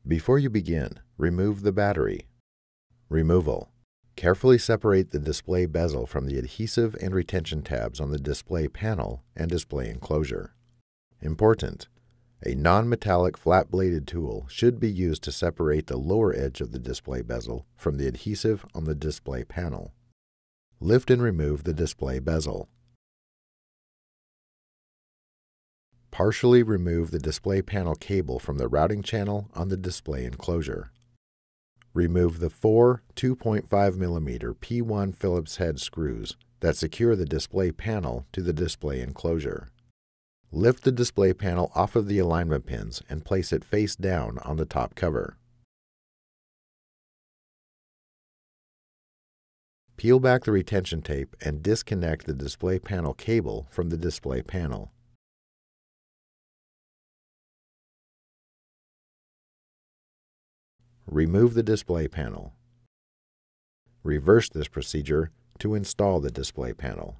Before you begin, remove the battery. Removal. Carefully separate the display bezel from the adhesive and retention tabs on the display panel and display enclosure. Important: a non-metallic flat-bladed tool should be used to separate the lower edge of the display bezel from the adhesive on the display panel. Lift and remove the display bezel. Partially remove the display panel cable from the routing channel on the display enclosure. Remove the four 2.5 mm P1 Phillips head screws that secure the display panel to the display enclosure. Lift the display panel off of the alignment pins and place it face down on the top cover. Peel back the retention tape and disconnect the display panel cable from the display panel. Remove the display panel. Reverse this procedure to install the display panel.